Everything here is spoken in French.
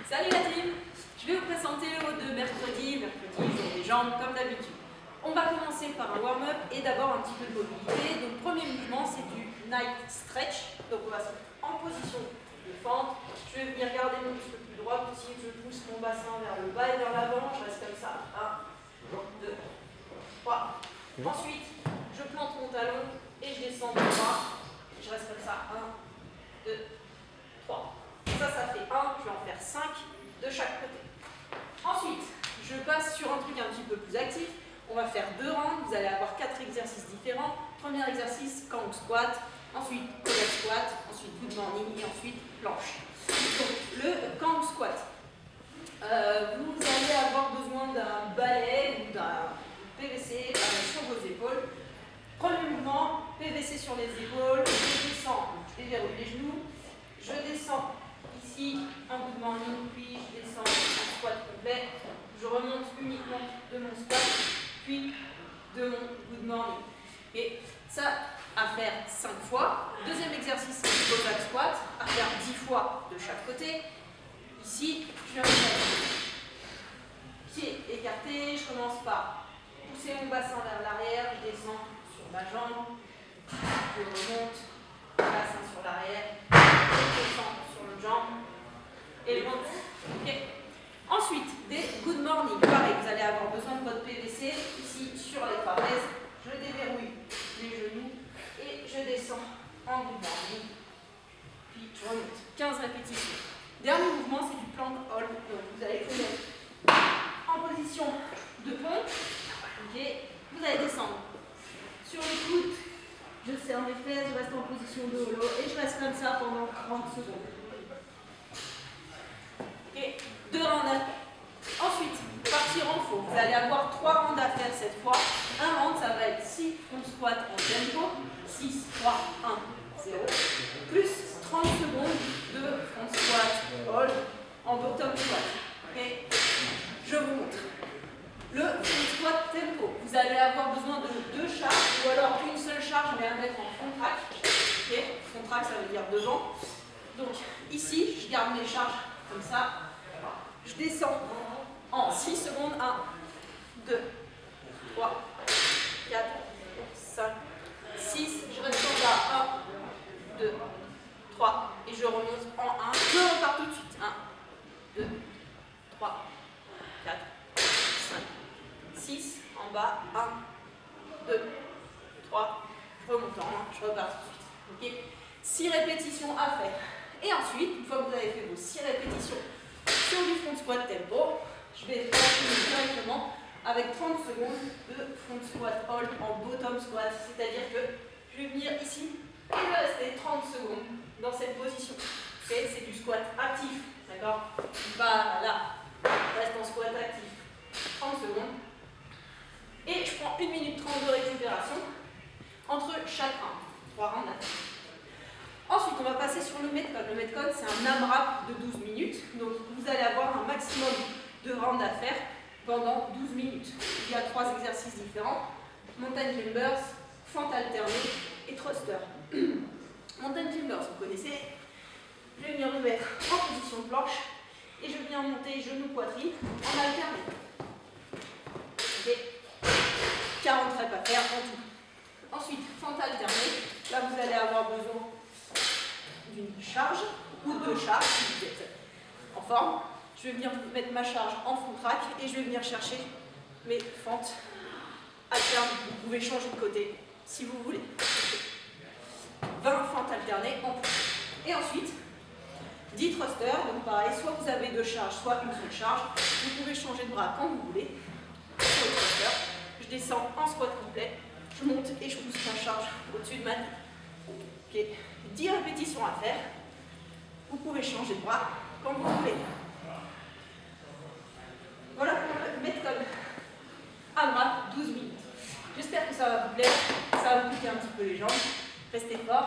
Salut la team! Je vais vous présenter le haut de mercredi, jour des jambes comme d'habitude. On va commencer par un warm-up et d'abord un petit peu de mobilité. Donc premier mouvement c'est du night stretch. Donc on va se mettre en position de fente. Je vais venir garder mon muscle le plus droit possible. Je pousse mon bassin vers le bas et vers l'avant. Je reste comme ça. 1, 2, 3. Ensuite, je plante mon talon et je descends de bras. Je reste comme ça. 1, 2, 3. Ça fait 1, je vais en faire 5 de chaque côté. Ensuite, je passe sur un truc un petit peu plus actif. On va faire 2 rounds, vous allez avoir 4 exercices différents. Premier exercice, Kang squat, ensuite college squat, ensuite good morning et ensuite planche. Donc, le Kang squat. Vous allez avoir besoin d'un balai ou d'un PVC sur vos épaules. Premier mouvement, PVC sur les épaules, je descends, je déverrouille les genoux, je descends ici un good morning, puis je descends un squat complet, je remonte uniquement de mon squat, puis de mon good morning. Et ça, à faire 5 fois. Deuxième exercice, c'est le back squat, à faire 10 fois de chaque côté. Ici, je viens de mettre pied écarté, je commence par pousser mon bassin vers l'arrière, je descends sur ma jambe, je remonte, bassin sur l'arrière, je descends sur l'autre jambe, et je monte. Okay. Ensuite, des good morning. Pareil, vous allez avoir besoin de votre PVC, ici sur les trapèzes, je déverrouille les genoux, et je descends en good morning, puis je remonte. 15 répétitions. Dernier mouvement, c'est du plank hold. Donc vous allez vous mettre en position de pont. Okay. Vous allez descendre sur le coude, je serre mes fesses, je reste en position de holo et je reste comme ça pendant 30 secondes. Okay. 2 rounds à faire. Ensuite, partir en faux. Vous allez avoir 3 rounds à faire cette fois. Un round, ça va être 6 front squat en tempo. 6, 3, 1, 0. Plus 30 secondes de front squat hold en bottom squat. Okay. Je vous montre. Le front squat tempo. Vous allez avoir besoin de 2 charges ou alors une seule charge mais à mettre en front track. Okay. Front track, ça veut dire devant. Donc ici, je garde mes charges comme ça. Je descends en 6 secondes. 1, 2, 3, 4, 5, 6. Je reste en bas. 1, 2, 3. Et je remonte en 1. Je repars tout de suite. 1, 2, 3, 4, 5, 6. En bas. 1, 2, 3. Je remonte en 1. Je repars tout de suite. Okay. 6 répétitions à faire. Et ensuite, une fois que vous avez fait vos 6 répétitions sur du front squat tempo, je vais enchaîner directement avec 30 secondes de front squat hold en bottom squat. C'est-à-dire que je vais venir ici et je vais rester 30 secondes dans cette position. Okay, c'est du squat actif, d'accord? Pas là, je reste en squat actif. 30 secondes. Et je prends 1 minute 30 de récupération entre chaque round. 3 rounds à faire. Ensuite, on va passer sur le Metcon. Le Metcon, c'est un AMRAP de 12 minutes. Donc, vous allez avoir un maximum de rounds à faire pendant 12 minutes. Il y a 3 exercices différents. Mountain Climbers, fente alternée et thruster. Mountain Climbers, vous connaissez. Je vais venir me mettre en position de planche et je viens monter genou poitrine en alterné. Okay. 40 reps à faire en tout. Ensuite, fente alternée. Là, vous allez avoir besoin d'une charge ou 2 charges si vous êtes en forme. Je vais venir mettre ma charge en front track et je vais venir chercher mes fentes alternes. Vous pouvez changer de côté si vous voulez. 20 fentes alternées en plus. Et ensuite, 10 thrusters. Donc pareil, soit vous avez 2 charges, soit une seule charge. Vous pouvez changer de bras quand vous voulez. Sur le thruster, je descends en squat complet. Je monte et je pousse ma charge au-dessus de ma tête. Okay. 10 répétitions à faire. Vous pouvez changer de bras quand vous voulez. Voilà pour le Metcon. AMRAP, 12 minutes. J'espère que ça va vous plaire. Ça va vous piquer un petit peu les jambes. Restez forts.